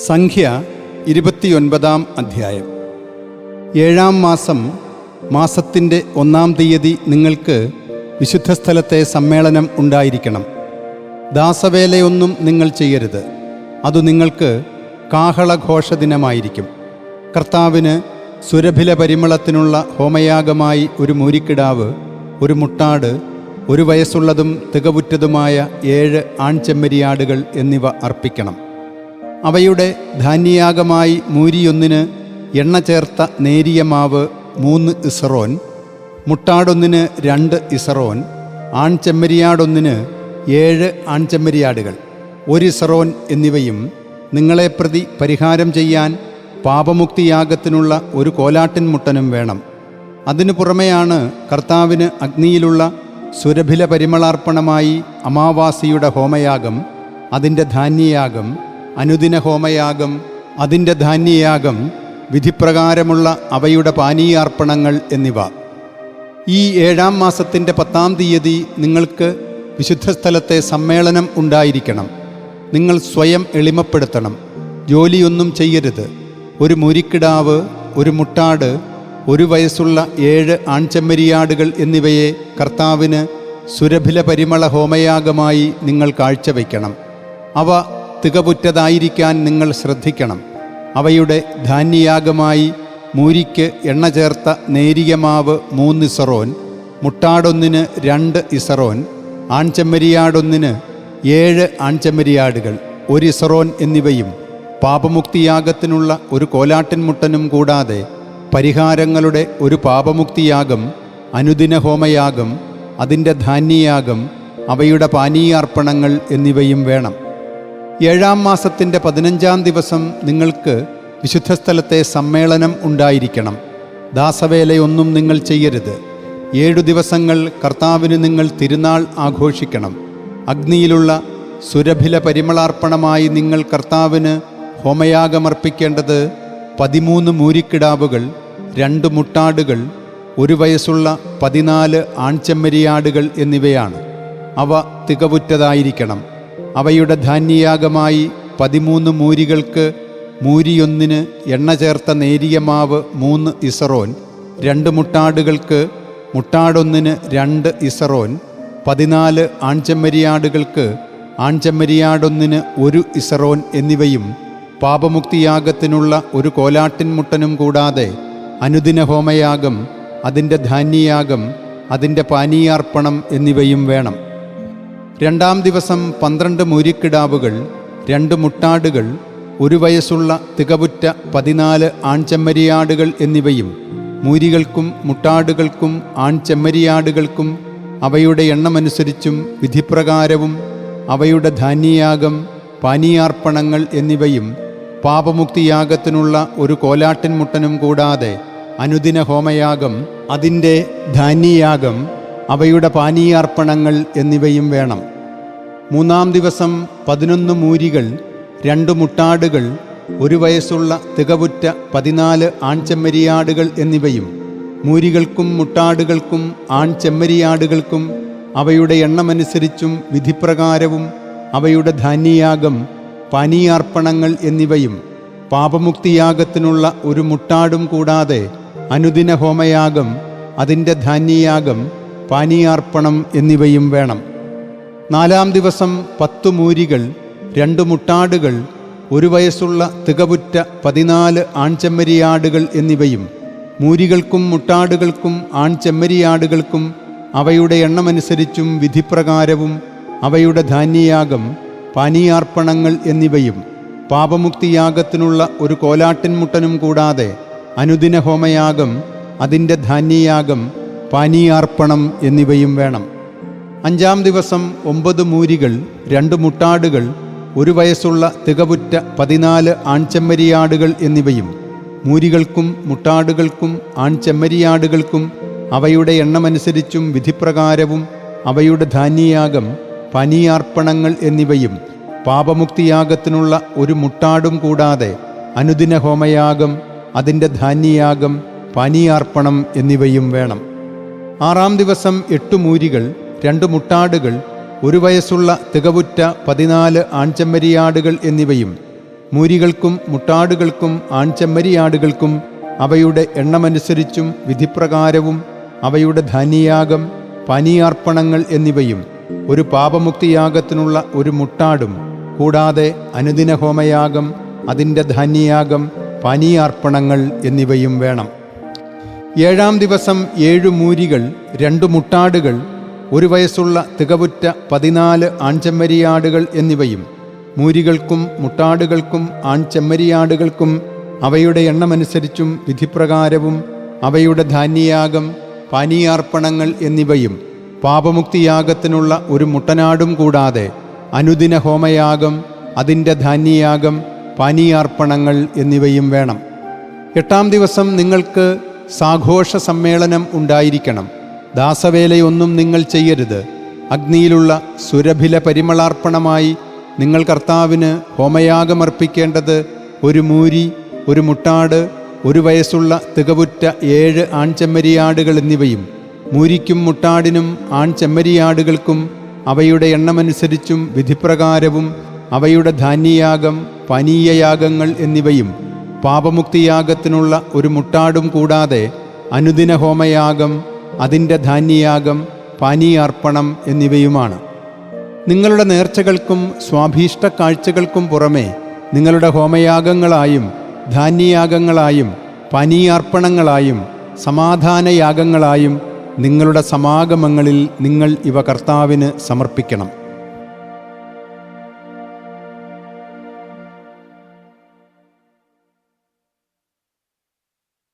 സംഖ്യ 29 അധ്യായം. 7-ാം മാസം മാസത്തിൻ്റെ 1-ാം തീയതി നിങ്ങൾക്ക് വിശുദ്ധസ്ഥലത്തെ സമ്മേളനം ഉണ്ടായിരിക്കണം. ദാസവേലയൊന്നും നിങ്ങൾ ചെയ്യരുത്. അതു നിങ്ങൾക്ക് കാഹളഘോഷദിനമായിരിക്കും. കർത്താവിന് സുരഭില പരിമളത്തിനുള്ള ഹോമയാഗമായി ഒരു മൂരിക്കിടാവ്, ഒരു മുട്ടാട്, 1 വയസ്സുള്ളതും തികവുറ്റതുമായ 7 ആൺചെമ്മരിയാടുകൾ എന്നിവ അർപ്പിക്കണം. അവയുടെ ധാന്യയാഗമായി മൂരിയൊന്നിന് എണ്ണ ചേർത്ത നേരിയ മാവ് 3 ഇസറോൻ, മുട്ടാടൊന്നിന് 2 ഇസറോൻ, ആൺചെമ്മരിയാടൊന്നിന് 7 ആൺചെമ്മരിയാടുകൾ 1 ഇസറോൻ എന്നിവയും നിങ്ങളെ പ്രതി പരിഹാരം ചെയ്യാൻ പാപമുക്തിയാഗത്തിനുള്ള 1 കോലാട്ടിൻ മുട്ടനും വേണം. അതിനു പുറമെയാണ് കർത്താവിന് അഗ്നിയിലുള്ള സുരഭില പരിമളാർപ്പണമായി അമാവാസിയുടെ ഹോമയാഗം, അതിൻ്റെ ധാന്യയാഗം, അനുദിന ഹോമയാഗം, അതിൻ്റെ ധാന്യയാഗം, വിധിപ്രകാരമുള്ള അവയുടെ പാനീയാർപ്പണങ്ങൾ എന്നിവ. ഈ 7-ാം മാസത്തിൻ്റെ 10-ാം തീയതി നിങ്ങൾക്ക് വിശുദ്ധസ്ഥലത്തെ സമ്മേളനം ഉണ്ടായിരിക്കണം. നിങ്ങൾ സ്വയം എളിമപ്പെടുത്തണം. ജോലിയൊന്നും ചെയ്യരുത്. 1 മൂരിക്കിടാവ്, 1 മുട്ടാട്, 1 വയസ്സുള്ള 7 ആൺചെമ്മരിയാടുകൾ എന്നിവയെ കർത്താവിന് സുരഭില പരിമള ഹോമയാഗമായി നിങ്ങൾ കാഴ്ചവെക്കണം. അവ തികവുറ്റതായിരിക്കാൻ നിങ്ങൾ ശ്രദ്ധിക്കണം. അവയുടെ ധാന്യയാഗമായി മൂരിക്ക് എണ്ണ ചേർത്ത നേരിയ മാവ് 3 ഇസറോൻ, മുട്ടാടൊന്നിന് 2 ഇസറോൻ, ആൺചെമ്മരിയാടൊന്നിന് 7 ആൺചെമ്മരിയാടുകൾ 1 ഇസറോൻ എന്നിവയും പാപമുക്തിയാഗത്തിനുള്ള 1 കോലാട്ടിൻ മുട്ടനും കൂടാതെ പരിഹാരങ്ങളുടെ 1 പാപമുക്തിയാഗം, അനുദിന ഹോമയാഗം, അതിൻ്റെ ധാന്യയാഗം, അവയുടെ പാനീയാർപ്പണങ്ങൾ എന്നിവയും വേണം. 7-ാം മാസത്തിൻ്റെ 15-ാം ദിവസം നിങ്ങൾക്ക് വിശുദ്ധസ്ഥലത്തെ സമ്മേളനം ഉണ്ടായിരിക്കണം. ദാസവേലയൊന്നും നിങ്ങൾ ചെയ്യരുത്. 7 ദിവസങ്ങൾ കർത്താവിന് നിങ്ങൾ തിരുനാൾ ആഘോഷിക്കണം. അഗ്നിയിലുള്ള സുരഭില പരിമളാർപ്പണമായി നിങ്ങൾ കർത്താവിന് ഹോമയാഗമർപ്പിക്കേണ്ടത് 13 മൂരിക്കിടാവുകൾ, 2 മുട്ടാടുകൾ, 1 വയസ്സുള്ള 14 ആൺചെമ്മരിയാടുകൾ എന്നിവയാണ്. അവ തികവുറ്റതായിരിക്കണം. അവയുടെ ധാന്യയാഗമായി 13 മൂരികൾക്ക് മൂരിയൊന്നിന് എണ്ണ ചേർത്ത നേരിയ മാവ് 3 ഇസറോൻ, 2 മുട്ടാടുകൾക്ക് മുട്ടാടൊന്നിന് 2 ഇസറോൻ, 14 ആൺചെമ്മരിയാടുകൾക്ക് ആൺചെമ്മരിയാടൊന്നിന് 1 ഇസറോൻ എന്നിവയും പാപമുക്തിയാഗത്തിനുള്ള 1 കോലാട്ടിൻ മുട്ടനും കൂടാതെ അനുദിന ഹോമയാഗം, അതിൻ്റെ ധാന്യയാഗം, അതിൻ്റെ പാനീയാർപ്പണം എന്നിവയും വേണം. 2-ാം ദിവസം 12 മൂരിക്കിടാവുകൾ, 2 മുട്ടാടുകൾ, 1 വയസ്സുള്ള തികവുറ്റ 14 ആൺചെമ്മരിയാടുകൾ എന്നിവയും മൂരികൾക്കും മുട്ടാടുകൾക്കും ആൺചെമ്മരിയാടുകൾക്കും അവയുടെ എണ്ണമനുസരിച്ചും വിധിപ്രകാരവും അവയുടെ ധാന്യയാഗം, പാനീയാർപ്പണങ്ങൾ എന്നിവയും പാപമുക്തിയാഗത്തിനുള്ള 1 കോലാട്ടിൻ മുട്ടനും കൂടാതെ അനുദിന ഹോമയാഗം, അതിൻ്റെ ധാന്യയാഗം, അവയുടെ പാനീയാർപ്പണങ്ങൾ എന്നിവയും വേണം. 3-ാം ദിവസം 11 മൂരികൾ, 2 മുട്ടാടുകൾ, 1 വയസ്സുള്ള തികവുറ്റ 14 ആൺചെമ്മരിയാടുകൾ എന്നിവയും മൂരികൾക്കും മുട്ടാടുകൾക്കും ആൺചെമ്മരിയാടുകൾക്കും അവയുടെ എണ്ണമനുസരിച്ചും വിധിപ്രകാരവും അവയുടെ ധാന്യയാഗം, പാനീയാർപ്പണങ്ങൾ എന്നിവയും പാപമുക്തിയാഗത്തിനുള്ള 1 മുട്ടാടും കൂടാതെ അനുദിന ഹോമയാഗം, അതിൻ്റെ ധാന്യയാഗം, പാനീയാർപ്പണം എന്നിവയും വേണം. 4-ാം ദിവസം 10 മൂരികൾ, 2 മുട്ടാടുകൾ, 1 വയസ്സുള്ള തികവുറ്റ 14 ആൺചെമ്മരിയാടുകൾ എന്നിവയും മൂരികൾക്കും മുട്ടാടുകൾക്കും ആൺചെമ്മരിയാടുകൾക്കും അവയുടെ എണ്ണമനുസരിച്ചും വിധിപ്രകാരവും അവയുടെ ധാന്യയാഗം, പാനീയാർപ്പണങ്ങൾ എന്നിവയും പാപമുക്തിയാഗത്തിനുള്ള 1 കോലാട്ടിൻ മുട്ടനും കൂടാതെ അനുദിന ഹോമയാഗം, അതിൻ്റെ ധാന്യയാഗം, പാനീയാർപ്പണം എന്നിവയും വേണം. 5-ാം ദിവസം 9 മൂരികൾ, 2 മുട്ടാടുകൾ, 1 വയസ്സുള്ള തികവുറ്റ 14 ആൺചെമ്മരിയാടുകൾ എന്നിവയും മൂരികൾക്കും മുട്ടാടുകൾക്കും ആൺചെമ്മരിയാടുകൾക്കും അവയുടെ എണ്ണമനുസരിച്ചും വിധിപ്രകാരവും അവയുടെ ധാന്യയാഗം, പാനീയാർപ്പണങ്ങൾ എന്നിവയും പാപമുക്തിയാഗത്തിനുള്ള 1 മുട്ടാടും കൂടാതെ അനുദിന ഹോമയാഗം, അതിൻ്റെ ധാന്യയാഗം, പാനീയാർപ്പണം എന്നിവയും വേണം. 6-ാം ദിവസം 8 മൂരികൾ, 2 മുട്ടാടുകൾ, 1 വയസ്സുള്ള തികവുറ്റ 14 ആൺചെമ്മരിയാടുകൾ എന്നിവയും മൂരികൾക്കും മുട്ടാടുകൾക്കും ആൺചെമ്മരിയാടുകൾക്കും അവയുടെ എണ്ണമനുസരിച്ചും വിധിപ്രകാരവും അവയുടെ ധാന്യയാഗം, പാനീയാർപ്പണങ്ങൾ എന്നിവയും, ഒരു പാപമുക്തിയാഗത്തിനുള്ള ഒരു മുട്ടാടും, കൂടാതെ അനുദിന ഹോമയാഗം, അതിൻ്റെ ധാന്യയാഗം, പാനീയാർപ്പണങ്ങൾ എന്നിവയും വേണം. 7-ാം ദിവസം 7 മൂരികൾ, 2 മുട്ടാടുകൾ, 1 വയസ്സുള്ള തികവുറ്റ 14 ആൺചെമ്മരിയാടുകൾ എന്നിവയും, മൂരികൾക്കും മുട്ടാടുകൾക്കും ആൺചെമ്മരിയാടുകൾക്കും അവയുടെ എണ്ണമനുസരിച്ചും വിധിപ്രകാരവും അവയുടെ ധാന്യയാഗം, പാനീയാർപ്പണങ്ങൾ എന്നിവയും, പാപമുക്തിയാഗത്തിനുള്ള ഒരു മുട്ടനാടും കൂടാതെ അനുദിന ഹോമയാഗം, അതിൻ്റെ ധാന്യയാഗം, പാനീയാർപ്പണങ്ങൾ എന്നിവയും വേണം. 8-ാം ദിവസം നിങ്ങൾക്ക് സാഘോഷ സമ്മേളനം ഉണ്ടായിരിക്കണം. ദാസവേലയൊന്നും നിങ്ങൾ ചെയ്യരുത്. അഗ്നിയിലുള്ള സുരഭില പരിമളാർപ്പണമായി നിങ്ങൾ കർത്താവിന് ഹോമയാഗമർപ്പിക്കേണ്ടത് 1 മൂരി, 1 മുട്ടാട്, 1 വയസ്സുള്ള തികവുറ്റ 7 ആൺചെമ്മരിയാടുകൾ എന്നിവയും, മൂരിക്കും മുട്ടാടിനും ആൺചെമ്മരിയാടുകൾക്കും അവയുടെ എണ്ണമനുസരിച്ചും വിധിപ്രകാരവും അവയുടെ ധാന്യയാഗം, പാനീയയാഗങ്ങൾ എന്നിവയും, പാപമുക്തിയാഗത്തിനുള്ള ഒരു മുട്ടാടും കൂടാതെ അനുദിന ഹോമയാഗം, അതിൻ്റെ ധാന്യയാഗം, പാനീയാർപ്പണം എന്നിവയുമാണ്. നിങ്ങളുടെ നേർച്ചകൾക്കും സ്വാഭീഷ്ട കാഴ്ചകൾക്കും പുറമേ നിങ്ങളുടെ ഹോമയാഗങ്ങളായും ധാന്യയാഗങ്ങളായും പാനീയാർപ്പണങ്ങളായും സമാധാനയാഗങ്ങളായും നിങ്ങളുടെ സമാഗമങ്ങളിൽ നിങ്ങൾ ഇവ കർത്താവിന് സമർപ്പിക്കണം.